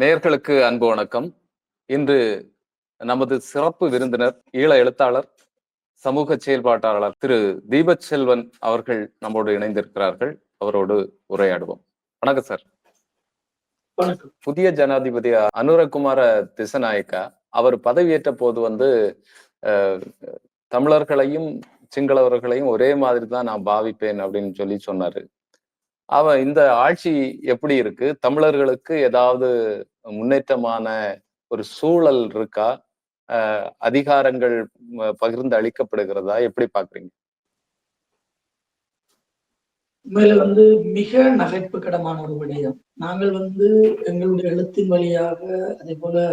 நேயர்களுக்கு அன்பு வணக்கம். இன்று நமது சிறப்பு விருந்தினர் ஈழ எழுத்தாளர், சமூக செயல்பாட்டாளர் திரு தீபச்செல்வன் அவர்கள் நம்மோடு இணைந்திருக்கிறார்கள். அவரோடு உரையாடுவோம். வணக்கம் சார். வணக்கம். புதிய ஜனாதிபதி அனுரகுமார திசநாயக்கா அவர் பதவியேற்ற போது தமிழர்களையும் சிங்களவர்களையும் ஒரே மாதிரி தான் நான் பாவிப்பேன் அப்படின்னு சொன்னாரு. இந்த ஆட்சி எப்படி இருக்கு? தமிழர்களுக்கு ஏதாவது முன்னேற்றமான ஒரு சூழல் இருக்கா? அதிகாரங்கள் பகிர்ந்து அளிக்கப்படுகிறதா? எப்படி பாக்குறீங்க? உண்மையில மிக நகைப்புக்கிடமான ஒரு விடயம். நாங்கள் எங்களுடைய எழுத்தின் வழியாக அதே போல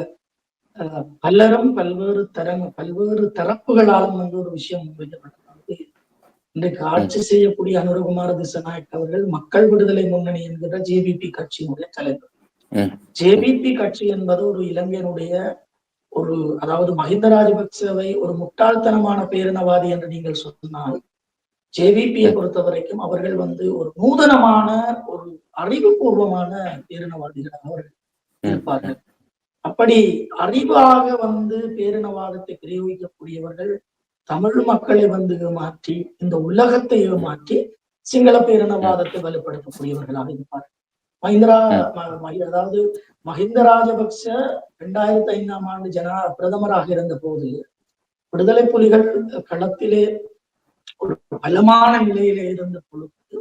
பலரும் பல்வேறு தரப்புகளாலும் ஒரு விஷயம் முன்வைக்கப்பட்டது. இன்றைக்கு ஆட்சி செய்யக்கூடிய அனுரகுமார திசநாயக் அவர்கள் மக்கள் விடுதலை முன்னணி என்கிற ஜேவிபி கட்சியினுடைய தலைவர். ஜேவிபி கட்சி என்பது ஒரு இலங்கையினுடைய அதாவது மஹிந்த ராஜபக்சவை ஒரு முட்டாள்தனமான பேரினவாதி என்று நீங்கள் சொன்னால், ஜேவிபியை பொறுத்த வரைக்கும் அவர்கள் ஒரு நூதனமான ஒரு அறிவுபூர்வமான பேரினவாதிகள் அவர்கள் இருப்பார்கள். அப்படி அறிவாக பேரினவாதத்தை பிரயோகிக்கக்கூடியவர்கள் தமிழ் மக்களை ஏமாற்றி, இந்த உலகத்தை ஏமாற்றி சிங்கள பேரினவாதத்தை வலுப்படுத்தக்கூடியவர்களாக இருப்பார்கள். அதாவது மஹிந்த ராஜபக்ச 2005ஆம் ஆண்டு பிரதமராக இருந்த போது விடுதலை புலிகள் களத்திலே ஒரு பலமான நிலையிலே இருந்த பொழுது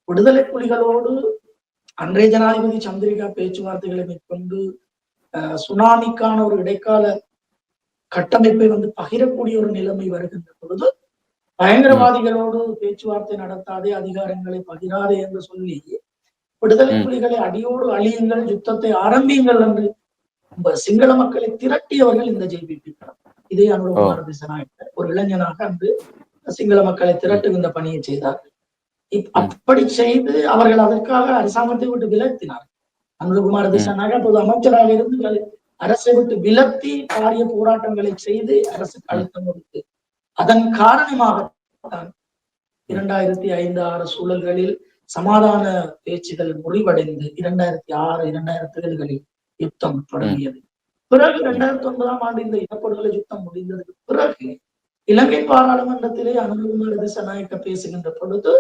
விடுதலை புலிகளோடு அன்றைய ஜனாதிபதி சந்திரிகா பேச்சுவார்த்தைகளை மேற்கொண்டு சுனாமிக்கான ஒரு இடைக்கால கட்டமைப்பை பகிரக்கூடிய ஒரு நிலைமை வருகின்ற பொழுது பயங்கரவாதிகளோடு பேச்சுவார்த்தை நடத்தாதே, அதிகாரங்களை பகிராதே என்று சொல்லி விடுதலை புலிகளை அடியோடு அழியுங்கள், யுத்தத்தை ஆரம்பியுங்கள் என்று சிங்கள மக்களை திரட்டியவர்கள் இந்த ஜேவிபி. இதே அனுரகுமார திசநாயக்க ஒரு இளைஞனாக அன்று சிங்கள மக்களை திரட்டுகின்ற பணியை செய்தார்கள். அப்படி செய்து அவர்கள் அதற்காக அரசாங்கத்தை விட்டு விலத்தினார்கள். அனுரகுமார திசநாயக்க அப்போது அமைச்சராக இருந்து அரசை விட்டு விலத்தி பாரிய போராட்டங்களை செய்து அரசுக்கு அழுத்தம் கொடுத்து அதன் காரணமாகத்தான் 2005-2006 சூழல்களில் சமாதான பேச்சுகள் முறிவடைந்து 2006-2007களில் யுத்தம் தொடங்கியது. பிறகு 2009ஆம் ஆண்டு இந்த இனப்படுகொலை யுத்தம் முடிந்ததுக்கு பிறகு இலங்கை பாராளுமன்றத்திலே அனுரகுமார திசநாயக்க பேசுகின்ற பொழுது,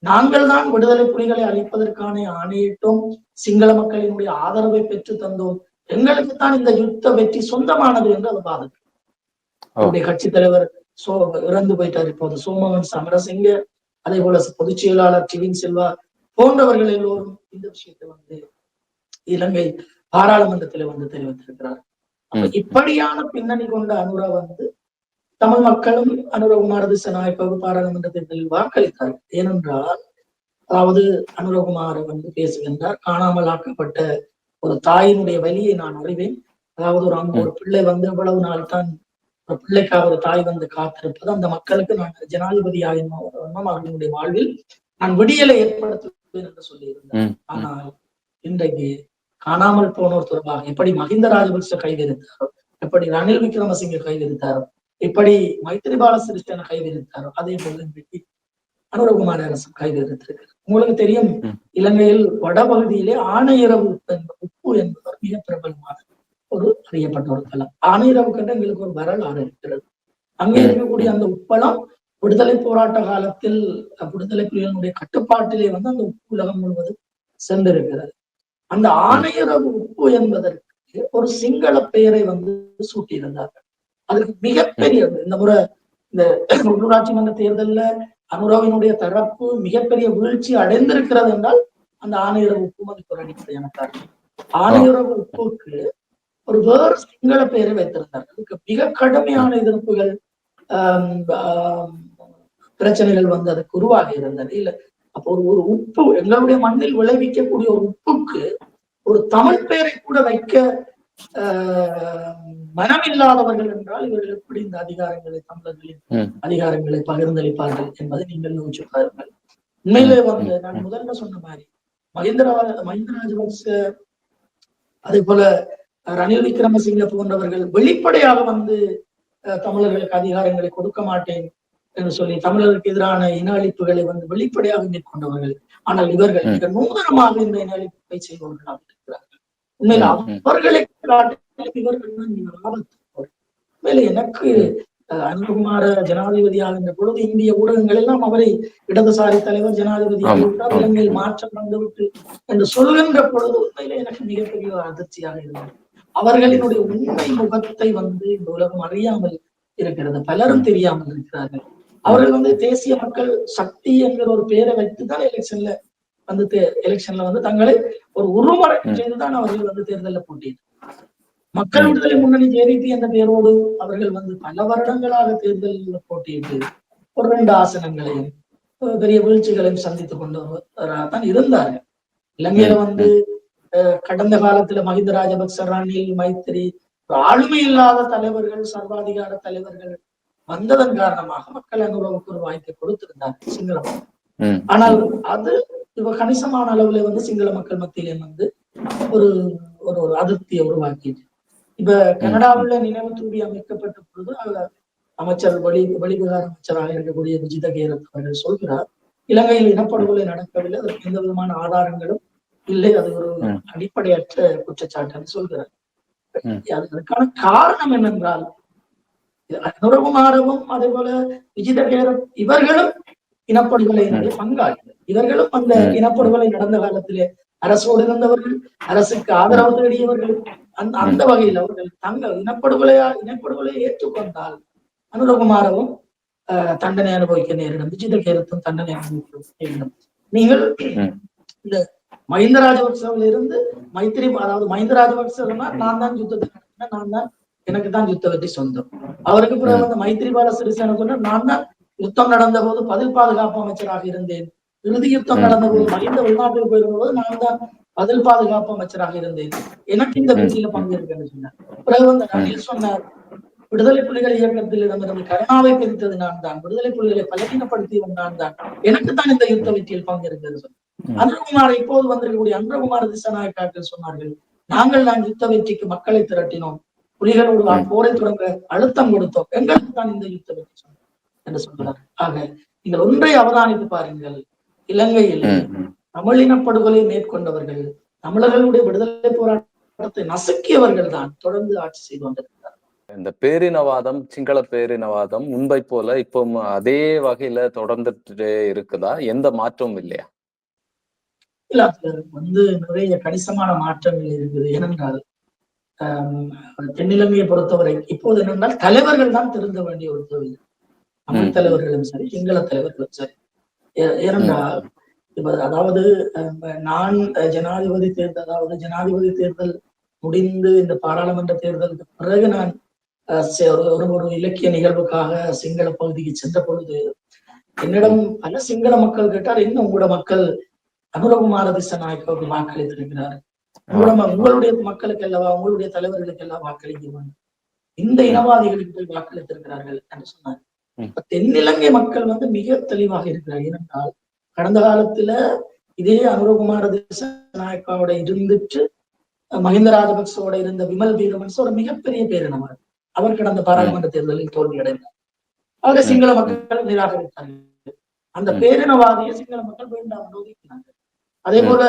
நாங்கள் தான் விடுதலை புலிகளை அழிப்பதற்கான ஆணையிட்டோம், சிங்கள மக்களினுடைய ஆதரவை பெற்று தந்தோம், எங்களுக்குத்தான் இந்த யுத்த வெற்றி சொந்தமானது என்று அது பாதம். அவருடைய கட்சி தலைவர் இறந்து போயிட்டார் இப்போது சோமவன் சமரசிங்க, அதே போல பொதுச் செயலாளர் டிவின் செல்வா போன்றவர்கள் எல்லோரும் இந்த விஷயத்தை இலங்கை பாராளுமன்றத்தில் தெரிவித்திருக்கிறார். இப்படியான பின்னணி கொண்ட அனுரா தமிழ் மக்களும் அனுரகுமார திசநாயக்க பாராளுமன்ற தேர்தலில் வாக்களித்தார்கள். ஏனென்றால் அதாவது அனுரகுமார பேசுகின்றார், காணாமல் ஆக்கப்பட்ட ஒரு தாயினுடைய வலியை நான் அறிவேன். அதாவது ஒரு பிள்ளை எவ்வளவு நாள் தான் ஒரு பிள்ளைக்காக ஒரு தாய் காத்திருப்பது, அந்த மக்களுக்கு நான் ஜனாதிபதியாக அவர்களுடைய வாழ்வில் நான் விடியலை ஏற்படுத்துவேன் என்று சொல்லியிருந்தேன். ஆனால் இன்றைக்கு காணாமல் போனோர் தொடர்பாக எப்படி மஹிந்த ராஜபக்ச கைவிரித்தாரோ, எப்படி ரணில் விக்ரமசிங்க கைவிரித்தாரோ, எப்படி மைத்திரிபால சிறிசேன கைவிரித்தாரோ, அதே போல இன்றைக்கு அனுரகுமார அரசு கைவிரித்திருக்கிறது. உங்களுக்கு தெரியும், இலங்கையில் வடபகுதியிலே ஆணையரவு உப்பு என்பது மிக பிரபலமான ஒரு அறியப்பட்ட ஒரு தளம். ஆணையரவு கண்ட எங்களுக்கு ஒரு வரலாறு இருக்கிறது. அங்கே இருக்கக்கூடிய அந்த உப்பளம் விடுதலை போராட்ட காலத்தில் விடுதலை புலிகளுடைய கட்டுப்பாட்டிலே அந்த உப்பு உலகம் முழுவதும் சென்றிருக்கிறது. அந்த ஆணையரவு உப்பு என்பதற்கு ஒரு சிங்கள பெயரை சூட்டியிருந்தார்கள். அதுக்கு மிகப்பெரிய இந்த முறை இந்த உள்ளூராட்சி மன்ற தேர்தல்ல அனுராவினுடைய தரப்பு மிகப்பெரிய வீழ்ச்சி அடைந்திருக்கிறது என்றால் அந்த ஆணையரவு உப்பு அதுக்கு ஒரு அடிப்படையான காரணம். ஆணையரவு உப்புக்கு ஒரு வேறு சிங்கள பெயரை வைத்திருந்தார்கள். அதுக்கு மிக கடுமையான எதிர்ப்புகள் பிரச்சனைகள் அதுக்கு உருவாகி இருந்தது. இல்ல அப்போ ஒரு உப்பு எங்களுடைய மண்ணில் விளைவிக்கக்கூடிய ஒரு உப்புக்கு ஒரு தமிழ் பெயரை கூட வைக்க மனமில்லாதவர்கள் என்றால் இவர்கள் எப்படி இந்த அதிகாரங்களை தமிழர்களின் அதிகாரங்களை பகிர்ந்தளிப்பார்கள் என்பதை நீங்கள் யோசிச்சு பாருங்கள். உண்மையிலே நான் முதல்ல சொன்ன மாதிரி மஹிந்த ராஜபக்ச அதே போல ரணில் விக்ரமசிங்க போன்றவர்கள் வெளிப்படையாக தமிழர்களுக்கு அதிகாரங்களை கொடுக்க மாட்டேன் என்று சொல்லி தமிழர்களுக்கு எதிரான இன அழிப்புகளை வெளிப்படையாக மேற்கொண்டவர்கள். ஆனால் இவர்கள் மிக நூதனமாக இந்த இன அழிப்பை செய்பவர்களாக இருக்கிறார்கள். உண்மையில ம், ம், அவர்களை காட்டிலும் இவர்கள் தான் ஆபத்து. உண்மையில எனக்கு ம், அனுகுமார ஜனாதிபதியாகின்ற பொழுது இந்திய ஊடகங்கள் எல்லாம் அவரை இடதுசாரி தலைவர் ஜனாதிபதி ஆமா, ஆகிவிட்டார், ஆமா, இலங்கையில் ம், மாற்றம் வந்துவிட்டு என்று சொல்கின்ற பொழுது உண்மையிலே எனக்கு மிகப்பெரிய ஒரு அதிர்ச்சியாக இருந்தது. அவர்களினுடைய உண்மை முகத்தை இந்த உலகம் அறியாமல் இருக்கிறது, பலரும் ம், தெரியாமல் இருக்கிறார்கள். ம், அவர்கள் தேசிய மக்கள் சக்தி என்கிற ஒரு பெயரை வைத்துதான் எலெக்ஷன்ல தங்களை ஒரு உருமறைப்பு ம், செய்துதான் அவர்கள் தேர்தலில் போட்டியிட்டார். மக்கள் விடுதலை முன்னணி ஜேவிபி என்ற பெயரோடு அவர்கள் பல வருடங்களாக தேர்தலில் போட்டியிட்டு ஒரு 2 ஆசனங்களையும் பெரிய வீழ்ச்சிகளையும் சந்தித்துக் கொண்டவராகத்தான் இருந்தார்கள். இலங்கையில ம், ம், கடந்த காலத்துல மஹிந்த ராஜபக்ச, ரணில், மைத்திரி, ஆளுமை இல்லாத தலைவர்கள், சர்வாதிகார தலைவர்கள் வந்ததன் காரணமாக மக்கள் அனுபவத்துக்கு ஒரு வாய்ப்பை கொடுத்திருந்தார்கள் சிங்கள மக்கள். ம், ஆனால் ம், அது இப்ப கணிசமான அளவுல சிங்கள மக்கள் மத்தியிலே ஒரு ஒரு ஒரு அதிருப்தியை உருவாக்கிட்டு, இப்ப ம், ம், கனடாவுல நினைவு தூவி அமைக்கப்பட்ட பொழுது அமைச்சர் வெளிவிவகார அமைச்சராக இருக்கக்கூடிய விஜித கேரத் அவர்கள் சொல்கிறார், இலங்கையில் இனப்படுகொலை நடக்கவில்லை, அதற்கு எந்த விதமான ஆதாரங்களும் இல்லை, அது ஒரு ம், அடிப்படையற்ற குற்றச்சாட்டு சொல்கிறார். ம், அதற்கான காரணம் என்னென்றால், நுரகுமாரவும் அதே போல விஜித கேரத் இவர்களும் இனப்படுகொலையினுடைய பங்காளிகள். இவர்களும் அந்த ம், ம், இனப்படுகொலை நடந்த காலத்திலே அரசோடு இருந்தவர்கள், அரசுக்கு ம், ஆதரவு தேடியவர்கள். அந்த ம், வகையில் அவர்கள் தங்கள் இனப்படுகொலையை ஏற்றுக்கொண்டால் அனுரகுமாரவும் தண்டனை அனுபவிக்க நேரிடும், விஜித கேரத்தும் தண்டனை அனுபவிக்க நேரிடும். நீங்கள் ம், இந்த மஹிந்த ராஜபக்சவில் இருந்து அதாவது மஹிந்த ராஜபக்ச சொன்னார், நான் தான் யுத்தத்தை நடத்தினேன், நான் தான் எனக்கு தான் யுத்த வெற்றி சொந்தம். அவருக்கு பிறகு மைத்திரிபால சிறிசேன சொன்னார், நான் தான் யுத்தம் நடந்த போது பதில் பாதுகாப்பு அமைச்சராக இருந்தேன், இறுதி யுத்தம் நடந்த போது மஹிந்த வெளிநாட்டுக்கு போயிருந்த போது நான் தான் பதில் பாதுகாப்பு அமைச்சராக இருந்தேன், எனக்கு இந்த வெற்றியில பங்கு இருக்குன்னு சொன்னார். பிறகு ரணில் சொன்னார், விடுதலை புலிகள் இயக்கத்தில் இடமிருந்து கருணாவை பிரித்தது நான் தான், விடுதலை புலிகளை பலவீனப்படுத்தியவன் நான் தான், எனக்கு தான் இந்த யுத்த வெற்றியில் பங்கு இருக்கிறது சொன்னார். அன்றகுமார் இப்போது வந்திருக்கக்கூடிய அன்றகுமார் திசாநாயக்காக்கள் சொன்னார்கள், நாங்கள் தான் யுத்த வெற்றிக்கு மக்களை திரட்டினோம், புலிகளோடு போரை தொடங்க அழுத்தம் கொடுத்தோம், எங்களுக்கு தான் இந்த யுத்த வெற்றி சொன்னோம் என்று சொல்கிறார். ஆக நீங்கள் ஒன்றை அவதானித்து பாருங்கள், இலங்கையில் தமிழ் இனப்படுகொலை மேற்கொண்டவர்கள், தமிழர்களுடைய விடுதலை போராட்டத்தை நசுக்கியவர்கள் தான் தொடர்ந்து ஆட்சி செய்து வந்திருக்கிறார். இந்த பேரினவாதம், சிங்கள பேரினவாதம் முன்பை போல இப்போ அதே வகையில தொடர்ந்துட்டே இருக்குதா? எந்த மாற்றமும் இல்லையா? இல்ல, அதுல நிறைய கணிசமான மாற்றங்கள் இருக்குது. ஏனென்றால் தென்னிலங்கையை பொறுத்தவரை இப்போது என்னென்றால் தலைவர்கள் தான் திருந்த வேண்டிய ஒரு தேவை. தமிழ் தலைவர்களும் சரி, சிங்கள தலைவர்களும் சரி. ஏனென்றால் இப்ப அதாவது நான் ஜனாதிபதி தேர்தல் முடிந்து இந்த பாராளுமன்ற தேர்தலுக்கு பிறகு நான் ஒரு இலக்கிய நிகழ்வுக்காக சிங்கள பகுதிக்கு சென்ற பொழுது என்னிடம் பல சிங்கள மக்கள் கேட்டார், என்ன உங்களோட மக்கள் அனுரகுமார திசாநாயக்காவுக்கு வாக்களித்திருக்கிறார், உங்களுடைய மக்களுக்கு அல்லவா, உங்களுடைய தலைவர்களுக்கு எல்லாம் வாக்களிக்க வேண்டும், இந்த இனவாதிகளுக்கு போய் வாக்களித்திருக்கிறார்கள் என்று சொன்னார். தென்னிலங்கை மக்கள் மிக தெளிவாக இருக்கிறார். ஏனென்றால் கடந்த காலத்துல இதே அனுரகுமார திசாநாயக்காவோட இருந்துட்டு மஹிந்த ராஜபக்சோட இருந்த விமல் வீரவன்சோட மிகப்பெரிய பேரினவர் அவர் கடந்த பாராளுமன்ற தேர்தலில் தோல்வியடைந்தார். அவரை சிங்கள மக்கள் நிராகரித்தார்கள். அந்த பேரினவாதியை சிங்கள மக்கள் வேண்டாம் ஒதுக்கினார்கள். அதே போல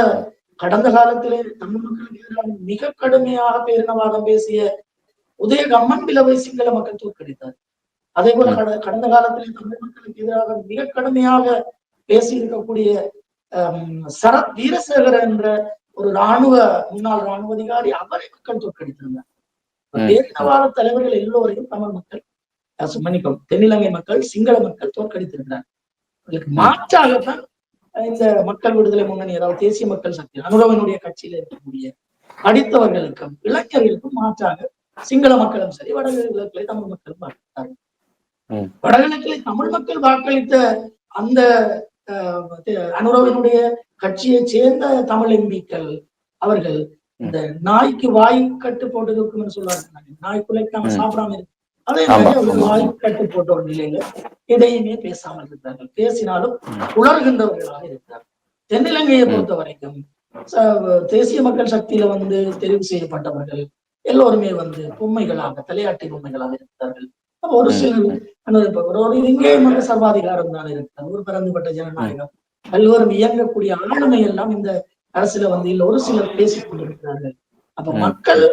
கடந்த காலத்திலே தமிழ் மக்களுக்கு எதிராக மிக கடுமையாக பேரினவாதம் பேசிய உதயகம்மன் பிளவை சிங்கள மக்கள் தோற்கடித்தார். அதே போல கடந்த காலத்திலே தமிழ் மக்களுக்கு எதிராக மிக கடுமையாக பேசி இருக்கக்கூடிய சரத் வீரசேகர என்ற ஒரு முன்னாள் ராணுவ அதிகாரி, அவரை மக்கள் தோற்கடித்திருந்தார். பேரினவாத தலைவர்கள் எல்லோரையும் தமிழ் மக்கள், மன்னிக்கவும், தென்னிலங்கை மக்கள், சிங்கள மக்கள் தோற்கடித்திருக்கிறார். அதுக்கு மாற்றாகத்தான் இந்த மக்கள் விடுதலை முன்னணி, அதாவது தேசிய மக்கள் சக்தி அனுரவனுடைய கட்சியில இருக்கக்கூடிய படித்தவர்களுக்கும் இளைஞர்களுக்கும் மாற்றாக சிங்கள மக்களும் சரி, வடகிழக்கிலே தமிழ் மக்களும் வாக்களித்தார்கள். வடகிழக்கிலே தமிழ் மக்கள் வாக்களித்த அந்த அனுரவனுடைய கட்சியை சேர்ந்த தமிழ் எம்பிக்கள் அவர்கள் இந்த நாய்க்கு வாய் கட்டு போட்டு இருக்கும்னு சொல்லுவாங்க, நாய் குலைக்காம சாப்பிடாம இருக்கு, அதே மாதிரி வாய் கட்டு போட்ட ஒரு நிலையில எதையுமே பேசாமல் இருக்கிறார்கள். பேசினாலும் உணர்கின்றவர்களாக இருக்கிறார்கள். தென்னிலங்கையை பொறுத்த வரைக்கும் தேசிய மக்கள் சக்தியில தெரிவு செய்யப்பட்டவர்கள் எல்லோருமே பொம்மைகளாக, தலையாட்டி பொம்மைகளாக இருக்கிறார்கள். ஒரு சிலர் இங்கே சர்வாதிகாரம் தான் இருக்கிறார், ஒரு பரந்துபட்ட ஜனநாயகம், எல்லோரும் இயங்கக்கூடிய ஆளுமை எல்லாம் இந்த அரசுல இல்ல, ஒரு சிலர் பேசிக் கொண்டிருக்கிறார்கள். அப்ப மக்கள்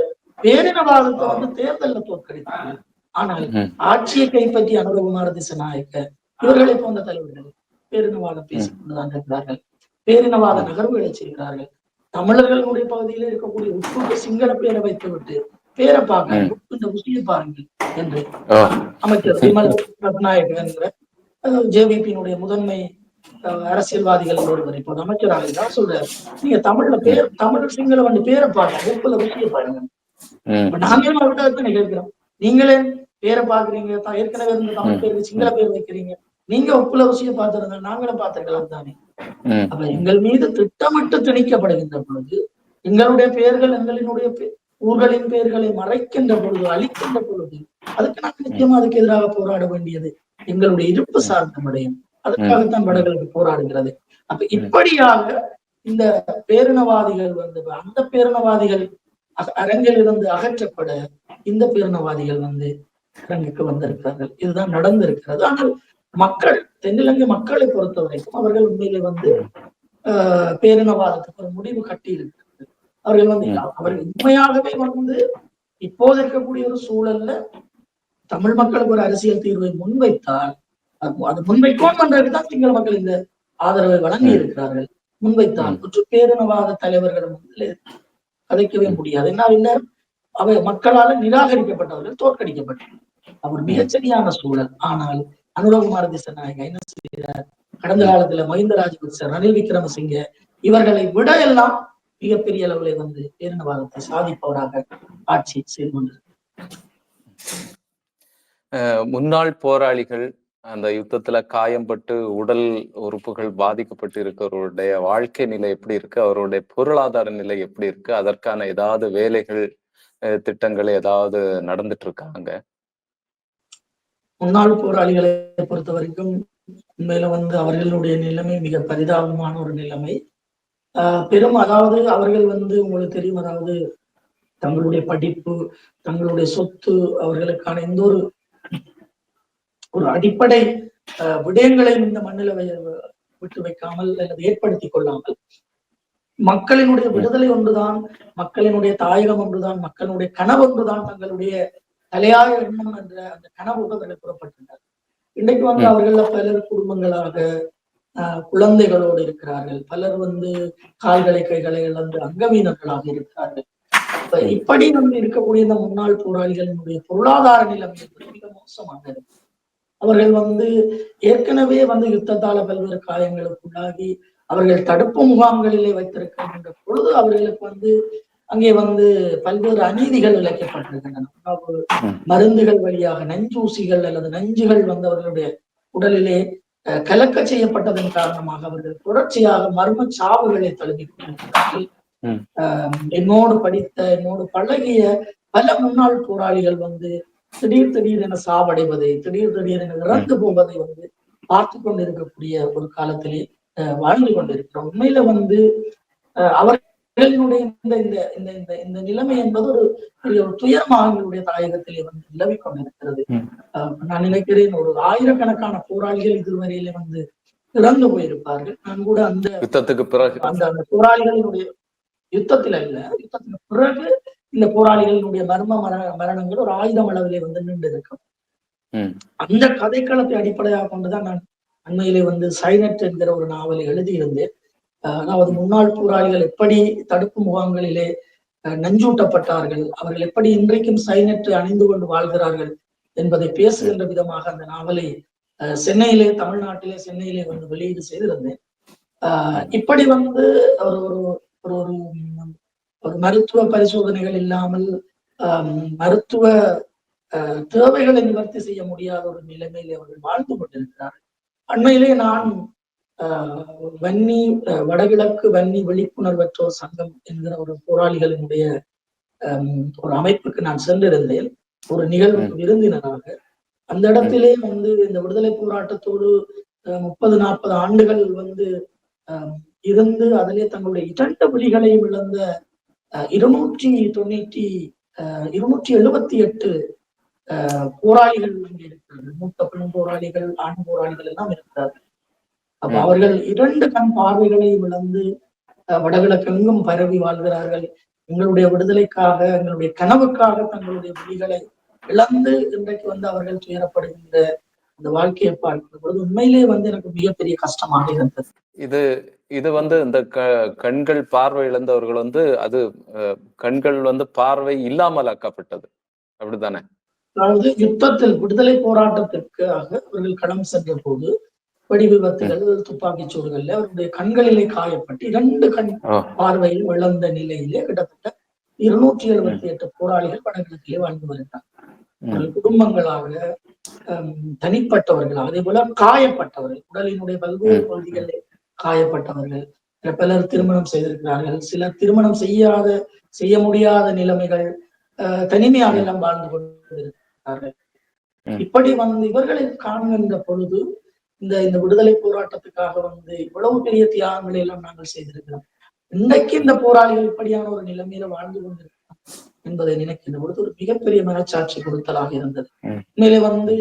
பேரினவாதத்தை வந்து தேர்தல்ல தோற்கடித்தார்கள். ஆனால் ஆட்சியை கைப்பற்றிய அனுரகுமார திசாநாயக்க இவர்களை போன்ற தலைவர்கள் பேரினவாதம் பேசிக் கொண்டுதான் இருக்கிறார்கள். பேரினவாத நகர்வுகளை செய்கிறார்கள். தமிழர்களுடைய பகுதியில் இருக்கக்கூடிய உட்புட்டு சிங்கள பேரை வைத்துவிட்டு பேரை பார்க்க இந்த உசியை பாருங்கள் என்று அமைச்சர் விமல் ரத்நாயக்க என்கிற ஜேவிபியினுடைய முதன்மை அரசியல்வாதிகள் ஒருவர் இப்போது அமைச்சராக தான் சொல்றாரு. நீங்க தமிழ் சிங்கள வந்து பேரை பாருங்க, உப்புல ருசியை பாருங்க. நாங்களும் அவர்கிட்ட கேட்கிறோம், நீங்களே பேரை பாக்குறீங்க, ஏற்கனவே இருந்த தமிழ் பேருக்கு சிங்கள பேர் வைக்கிறீங்க, நீங்க உப்புல ருசியை பார்த்திருந்தா நாங்களும் பார்த்திருக்கலாம் தானே. அப்ப எங்கள் மீது திட்டமிட்டு திணிக்கப்படுகின்ற பொழுது, எங்களுடைய பெயர்கள் எங்களினுடைய ஊர்களின் பெயர்களை மறைக்கின்ற பொழுது, அழிக்கின்ற பொழுது, அதுக்கு நாங்கள் நிச்சயமா அதுக்கு எதிராக போராட வேண்டியது எங்களுடைய இருப்பு சார்ந்த விடயம். அதுக்காகத்தான் வடகிழக்கு போராடுகிறது. அப்ப இப்படியாக இந்த பேரினவாதிகள் வந்து அந்த பேரினவாதிகள் அரங்கில் இருந்து அகற்றப்பட இந்த பேரினவாதிகள் வந்து அரங்குக்கு வந்திருக்கிறார்கள். இதுதான் நடந்திருக்கிறது. ஆனால் மக்கள், தென்னிலங்கை மக்களை பொறுத்த வரைக்கும் அவர்கள் உண்மையிலே வந்து பேரினவாதத்துக்கு ஒரு முடிவு கட்டி இருக்கிறது. அவர்கள் வந்து அவர்கள் உண்மையாகவே வந்து இப்போது இருக்கக்கூடிய ஒரு சூழல்ல தமிழ் மக்களுக்கு ஒரு அரசியல் தீர்வை முன்வைத்தால், அது முன்வைக்கும் என்றதுதான் சிங்கள மக்கள் இந்த ஆதரவை வழங்கி இருக்கிறார்கள். முன்வைத்தால் பேரினவாத தலைவர்களிடம் வந்து கதைக்கவே முடியாது. என்ன அவை மக்களால் நிராகரிக்கப்பட்டவர்கள், தோற்கடிக்கப்பட்டவர்கள். அவர் மிகச்சரியான சூழல். ஆனால் அனுரகுமார திசாநாயக்க என்ன செய்கிறார்? கடந்த காலத்துல மஹிந்த ராஜபக்ச, ரணில் விக்ரமசிங்க இவர்களை விட எல்லாம் மிகப்பெரிய அளவுல வந்து பேரினவாதத்தை சாதிப்பவராக ஆட்சி செய்து கொண்டிருக்கிறார். முன்னாள் போராளிகள் அந்த யுத்தத்துல காயம்பட்டு உடல் உறுப்புகள் பாதிக்கப்பட்டு இருக்கிறவருடைய வாழ்க்கை நிலை எப்படி இருக்கு, அவருடைய பொருளாதார நிலை எப்படி இருக்கு, அதற்கான ஏதாவது வேலைகள் திட்டங்கள் ஏதாவது நடந்துட்டு இருக்காங்க? முன்னாள் போராளிகளை பொறுத்த வரைக்கும் உண்மையில வந்து அவர்களுடைய நிலைமை மிக பரிதாபமான ஒரு நிலைமை. பெரும் அதாவது அவர்கள் வந்து உங்களுக்கு தெரியும், அதாவது தங்களுடைய படிப்பு, தங்களுடைய சொத்து, அவர்களுக்கான எந்த ஒரு அடிப்படை விடயங்களையும் இந்த மண்ணில விட்டு வைக்காமல் அல்லது ஏற்படுத்திக் கொள்ளாமல், மக்களினுடைய விடுதலை ஒன்றுதான், மக்களினுடைய தாயகம் ஒன்றுதான், மக்களுடைய கனவு ஒன்றுதான் தங்களுடைய தலையாய எண்ணம் என்ற அந்த கனவு அவர்கள் புறப்பட்டிருந்தார். இன்றைக்கு வந்து அவர்கள் பலர் குடும்பங்களாக குழந்தைகளோடு இருக்கிறார்கள். பலர் வந்து கால்களை கைகளை இழந்து அங்கவீனர்களாக இருக்கிறார்கள். இப்படி வந்து இருக்கக்கூடிய இந்த முன்னாள் போராளிகளினுடைய பொருளாதார நிலைமை மிக மோசமானது. அவர்கள் வந்து ஏற்கனவே வந்து யுத்தத்தால பல்வேறு காயங்களுக்குள்ளாகி அவர்கள் தடுப்பு முகாம்களிலே வைத்திருக்கின்ற பொழுது அவர்களுக்கு வந்து அங்கே வந்து பல்வேறு அநீதிகள் இழைக்கப்பட்டிருக்கின்றன. மருந்துகள் வழியாக நஞ்சூசிகள் அல்லது நஞ்சுகள் வந்து அவர்களுடைய உடலிலே கலக்க செய்யப்பட்டதன் காரணமாக அவர்கள் தொடர்ச்சியாக மர்ம சாவுகளை தழுவிக் கொண்டிருக்கிறார்கள். என்னோடு படித்த, என்னோடு பழகிய பல முன்னாள் போராளிகள் வந்து திடீரென சாவடைவதை, திடீரென இறந்து போவதை வந்து பார்த்து கொண்டிருக்கக்கூடிய ஒரு காலத்திலே வாழ்ந்து கொண்டிருக்கிறோம். உண்மையில வந்து அவர்களுடைய இந்த நிலைமை என்பது ஒரு துயரமாக எங்களுடைய தாயகத்திலே வந்து நிலவிக் கொண்டிருக்கிறது. நான் நினைக்கிறேன் ஒரு ஆயிரக்கணக்கான போராளிகள் இதுவரையிலே வந்து இறந்து போயிருப்பார்கள். நான் கூட அந்த யுத்தத்துக்கு பிறகு அந்த போராளிகளினுடைய யுத்தத்தில் அல்ல, யுத்தத்துக்கு பிறகு இந்த போராளிகளினுடைய மரணங்கள் ஒரு ஆயுதம் அளவிலே வந்து நின்று இருக்கும். அந்த கதைக்களத்தை அடிப்படையாக கொண்டுதான் நான் அண்மையிலே வந்து சைனட் என்கிற ஒரு நாவலை எழுதியிருந்தேன். அதாவது முன்னாள் போராளிகள் எப்படி தடுப்பு முகாம்களிலே நஞ்சூட்டப்பட்டார்கள், அவர்கள் எப்படி இன்றைக்கும் சைனட் அணிந்து கொண்டு வாழ்கிறார்கள் என்பதை பேசுகின்ற விதமாக அந்த நாவலை சென்னையிலே, தமிழ்நாட்டிலே சென்னையிலே வந்து வெளியீடு செய்திருந்தேன். இப்படி வந்து ஒரு மருத்துவ பரிசோதனைகள் இல்லாமல் மருத்துவ தேவைகளை நிவர்த்தி செய்ய முடியாத ஒரு நிலைமையிலே அவர்கள் வாழ்ந்து கொண்டிருக்கிறார்கள். அண்மையிலே நான் வடகிழக்கு வன்னி விழிப்புணர்வற்றோர் சங்கம் என்கிற ஒரு போராளிகளினுடைய ஒரு அமைப்புக்கு நான் சென்றிருந்தேன், ஒரு நிகழ்வுக்கு விருந்தினராக. அந்த இடத்திலே வந்து இந்த விடுதலை போராட்டத்தோடு 30-40 ஆண்டுகள் வந்து இருந்து அதிலே தங்களுடைய 2 விழிகளையும் இழந்த 278 போராளிகள் அங்கே இருக்கிறார்கள். மூத்த பெண் போராளிகள், ஆண் போராளிகள் எல்லாம் இருக்கிறார்கள். அப்ப அவர்கள் 2 கண் பார்வைகளையும் இழந்து வடகிழக்கு எங்கும் பரவி வாழ்கிறார்கள். எங்களுடைய விடுதலைக்காக, எங்களுடைய கனவுக்காக தங்களுடைய உயிர்களை இழந்து இன்றைக்கு வந்து அவர்கள் துயரப்படுகின்ற அந்த வாழ்க்கையை பார்க்கும் பொழுது உண்மையிலேயே வந்து எனக்கு மிகப்பெரிய கஷ்டமாக இருந்தது. இது இது வந்து இந்த கண்கள் பார்வை இழந்தவர்கள் வந்து அது கண்கள் வந்து பார்வை இல்லாமல் ஆக்கப்பட்டது, அப்படித்தானே? அதாவது யுத்தத்தில் விடுதலை போராட்டத்திற்காக அவர்கள் களம் சென்ற போது வெடி விபத்துகள், துப்பாக்கிச் சூடுகள்ல அவருடைய கண்களிலே காயப்பட்டு 2 கண் பார்வையில் இழந்த நிலையிலே கிட்டத்தட்ட 278 போராளிகள் வடகிழக்கிலே வாழ்ந்து வருகிறார். அவர்கள் குடும்பங்களாக, தனிப்பட்டவர்கள், அதே போல காயப்பட்டவர்கள், உடலினுடைய பல்வேறு பகுதிகளில் காயப்பட்டவர்கள், பலர் திருமணம் செய்திருக்கிறார்கள், சிலர் திருமணம் செய்ய முடியாத நிலைமைகள், தனிமையாக எல்லாம் வாழ்ந்து கொண்டிருக்கிறார்கள். இப்படி வந்து இவர்களை காண்கின்ற பொழுது இந்த விடுதலை போராட்டத்துக்காக வந்து இவ்வளவு பெரிய தியாகங்களை எல்லாம் நாங்கள் செய்திருக்கிறோம். இன்றைக்கு இந்த போராளிகள் இப்படியான ஒரு நிலைமையில வாழ்ந்து கொண்டிருக்கிறோம் என்பதை நினைக்கின்ற பொழுது ஒரு மிகப்பெரிய மனச்சாட்சி கொடுத்தலாக இருந்தது. உண்மையிலே வந்து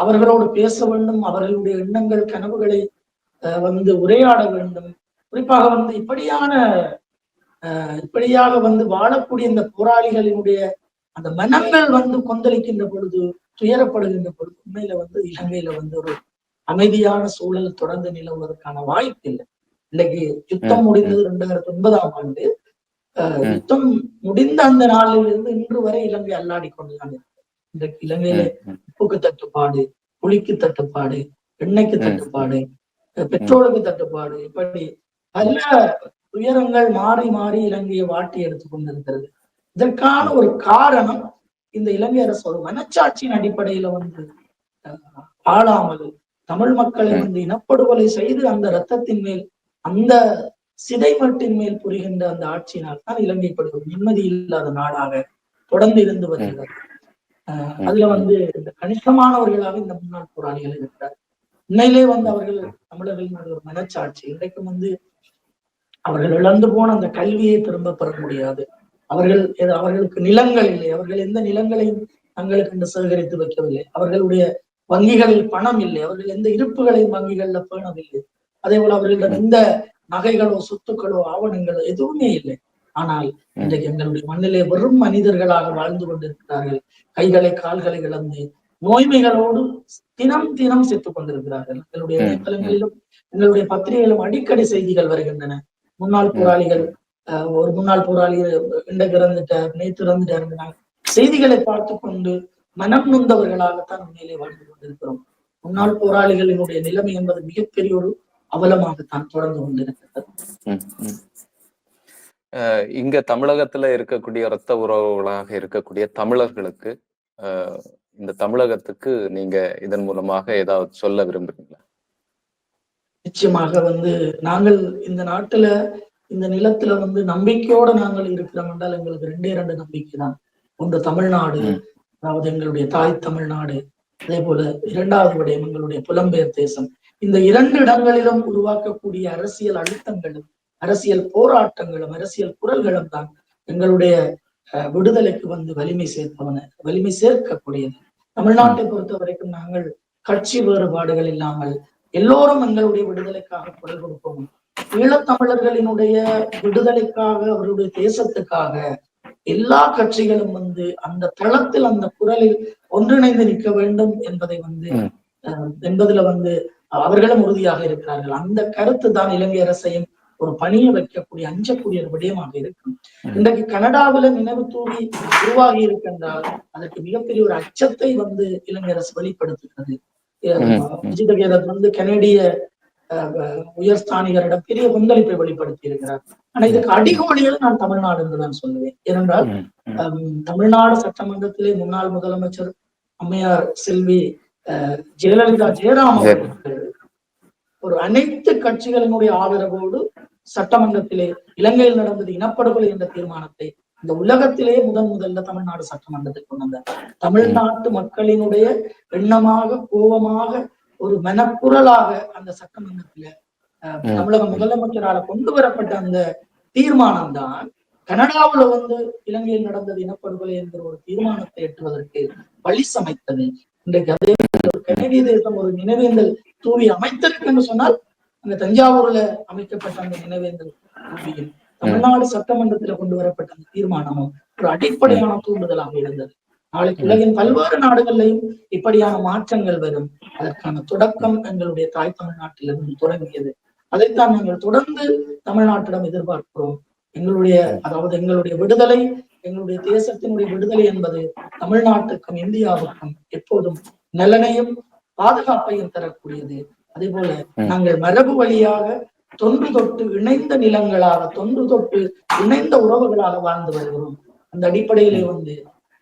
அவர்களோடு பேச வேண்டும், அவர்களுடைய எண்ணங்கள், கனவுகளை வந்து உரையாட வேண்டும். குறிப்பாக வந்து இப்படியாக வந்து வாழக்கூடிய இந்த போராளிகளினுடைய அந்த மனங்கள் வந்து கொந்தளிக்கின்ற பொழுது, துயரப்படுகின்ற பொழுது உண்மையில வந்து இலங்கையில வந்து ஒரு அமைதியான சூழல் தொடர்ந்து நிலவுவதற்கான வாய்ப்பு இல்லை. இன்னைக்கு யுத்தம் முடிந்தது 2009ஆம் ஆண்டு. யுத்தம் முடிந்த அந்த நாளில் இருந்து இன்று வரை இலங்கை அல்லாடி கொண்டுதான் இருக்கு. இன்றைக்கு இலங்கையில உப்புக்கு தட்டுப்பாடு, புலிக்கு தட்டுப்பாடு, எண்ணெய்க்கு தட்டுப்பாடு, பெட்ரோலுக்கு தட்டுப்பாடு, இப்படி பல துயரங்கள் மாறி மாறி இலங்கையை வாட்டி எடுத்துக் கொண்டிருக்கிறது. இதற்கான ஒரு காரணம் இந்த இலங்கை அரசு ஒரு மனச்சாட்சியின் அடிப்படையில வந்து ஆளாமல் தமிழ் மக்களை வந்து இனப்படுகொலை செய்து அந்த இரத்தத்தின் மேல், அந்த சிதைமட்டின் மேல் புரிகின்ற அந்த ஆட்சியினால் தான் இலங்கை ஒரு நிம்மதி இல்லாத நாடாக தொடர்ந்து இருந்து வருகிறது. அதுல வந்து இந்த கணிசமானவர்களாக இந்த முன்னாள் போராளிகள் இருக்கிறார். உண்மையிலே வந்து அவர்கள் தமிழர்களின் ஒரு மனச்சாட்சி. இன்றைக்கும் வந்து அவர்கள் இழந்து போன அந்த கல்வியை திரும்ப பெற முடியாது. அவர்களுக்கு நிலங்கள் இல்லை. அவர்கள் எந்த நிலங்களையும் தங்களுக்கு சேகரித்து வைக்கவில்லை. அவர்களுடைய வங்கிகளில் பணம் இல்லை. அவர்கள் எந்த இருப்புகளையும் வங்கிகள்ல பேணவில்லை. அதே போல அவர்களிடம் எந்த நகைகளோ, சொத்துக்களோ, ஆவணங்களோ எதுவுமே இல்லை. ஆனால் இன்றைக்கு எங்களுடைய மண்ணிலே வெறும் மனிதர்களாக வாழ்ந்து கொண்டிருக்கிறார்கள். கைகளை, கால்களை இழந்து நோய்மைகளோடு தினம் தினம் செத்துக் கொண்டிருக்கிறார்கள். எங்களுடைய இணையதளங்களிலும் எங்களுடைய பத்திரிகைகளிலும் அடிக்கடி செய்திகள் வருகின்றன. முன்னாள் போராளிகள், ஒரு முன்னாள் போராளி இன்றைக்கு இறந்துட்டார், நேற்று இறந்துட்டார். செய்திகளை பார்த்து கொண்டு மனம் நொந்தவர்களாகத்தான் உண்மையிலே வாழ்ந்து கொண்டிருக்கிறோம். முன்னாள் போராளிகளினுடைய நிலைமை என்பது மிகப்பெரிய ஒரு அவலமாகத்தான் தொடர்ந்து கொண்டிருக்கிறது. இங்க தமிழகத்துல இருக்கக்கூடிய இரத்த உறவுகளாக இருக்கக்கூடிய தமிழர்களுக்கு, இந்த தமிழகத்துக்கு நீங்க இதன் மூலமாக ஏதாவது சொல்ல விரும்புறீங்களா? நிச்சயமாக வந்து நாங்கள் இந்த நாட்டுல, இந்த நிலத்துல வந்து நம்பிக்கையோட நாங்கள் இருக்கிறோம் என்றால் எங்களுக்கு 2 நம்பிக்கை தான். ஒன்று தமிழ்நாடு, அதாவது எங்களுடைய தாய் தமிழ்நாடு. அதே போல 2வது விடயம் எங்களுடைய புலம்பெயர் தேசம். இந்த 2 இடங்களிலும் உருவாக்கக்கூடிய அரசியல் அழுத்தங்களும், அரசியல் போராட்டங்களும், அரசியல் குரல்களும் தான் எங்களுடைய விடுதலைக்கு வந்து வலிமை சேர்க்கக்கூடியது. தமிழ்நாட்டை பொறுத்த வரைக்கும் நாங்கள் கட்சி வேறுபாடுகள் இல்லாமல் எல்லோரும் எங்களுடைய விடுதலைக்காக குரல் கொடுப்போம். ஈழத்தமிழர்களினுடைய விடுதலைக்காக, அவருடைய தேசத்துக்காக எல்லா கட்சிகளும் வந்து அந்த தளத்தில், அந்த குரலில் ஒன்றிணைந்து நிற்க வேண்டும் என்பதுல வந்து அவர்களும் உறுதியாக இருக்கிறார்கள். அந்த கருத்து தான் இலங்கை அரசையும் ஒரு பணிய வைக்கக்கூடிய, அஞ்சக்கூடிய ஒரு விடயமாக இருக்கும். இன்றைக்கு கனடாவில நினைவு தூவி உருவாகி இருக்கின்றால் அதற்கு மிகப்பெரிய ஒரு அச்சத்தை வந்து இலங்கை அரசு வெளிப்படுத்துகிறது. விஜித கேரத் வந்து கனேடிய உயர்ஸ்தானிகரிடம் பெரிய கொந்தளிப்பை வெளிப்படுத்தி இருக்கிறார். ஆனா இதுக்கு அடிகோலியில் நான் தமிழ்நாடு என்றுதான் சொல்லுவேன். ஏனென்றால் தமிழ்நாடு சட்டமன்றத்திலே முன்னாள் முதலமைச்சர் அம்மையார் செல்வி ஜெயலலிதா ஜெயராம் அவர்கள் ஒரு அனைத்து கட்சிகளினுடைய ஆதரவோடு சட்டமன்றத்திலே இலங்கையில் நடந்தது இனப்படுகொலை என்ற தீர்மானத்தை இந்த உலகத்திலே முதல்ல தமிழ்நாடு சட்டமன்றத்தில் கொண்டு வந்தார். தமிழ்நாட்டு மக்களினுடைய எண்ணமாக, கோபமாக, ஒரு மனக்குரலாக அந்த சட்டமன்றத்தில தமிழக முதலமைச்சரால கொண்டு வரப்பட்ட அந்த தீர்மானம் தான் கனடாவுல வந்து இலங்கையில் நடந்தது இனப்படுகொலை என்கிற ஒரு தீர்மானத்தை எட்டுவதற்கு வழி சமைத்தது. இன்றைக்கு அதே கனடிய தேசம் ஒரு நினைவேந்தல் தூவி அமைத்திருக்கு என்று சொன்னால் அந்த தஞ்சாவூர்ல அமைக்கப்பட்ட அந்த நினைவேந்தல் தூவியில் தமிழ்நாடு சட்டமன்றத்துல கொண்டு வரப்பட்ட அந்த தீர்மானமும் ஒரு அடிப்படையான தூண்டுதலாக இருந்தது. நாளைக்கு உலகின் பல்வேறு நாடுகளிலையும் இப்படியான மாற்றங்கள் வரும். அதற்கான தொடக்கம் எங்களுடைய தாய் தமிழ்நாட்டிலிருந்து தொடங்கியது. அதைத்தான் நாங்கள் தொடர்ந்து தமிழ்நாட்டிடம் எதிர்பார்க்கிறோம். எங்களுடைய விடுதலை, எங்களுடைய தேசத்தினுடைய விடுதலை என்பது தமிழ்நாட்டுக்கும் இந்தியாவுக்கும் எப்போதும் நலனையும் பாதுகாப்பையும் தரக்கூடியது. அதே போல நாங்கள் மரபு வழியாக தொன்று தொட்டு இணைந்த நிலங்களாக, தொன்று தொட்டு இணைந்த உறவுகளாக வாழ்ந்து வருகிறோம். அந்த அடிப்படையிலே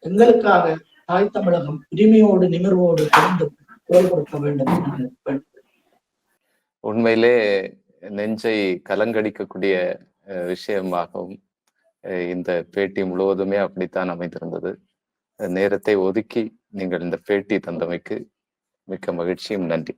எங்களுக்காக தாய் தமிழகம் உரிமையோடு நிமிர்வோடு தொடர்ந்து குரல் கொடுக்க வேண்டும் என்று உண்மையிலே நெஞ்சை கலங்கடிக்கக்கூடிய விஷயமாகவும் இந்த பேட்டி முழுவதுமே அப்படித்தான் அமைந்திருந்தது. நேரத்தை ஒதுக்கி நீங்கள் இந்த பேட்டி தந்தமைக்கு மிக்க மகிழ்ச்சியும் நன்றி.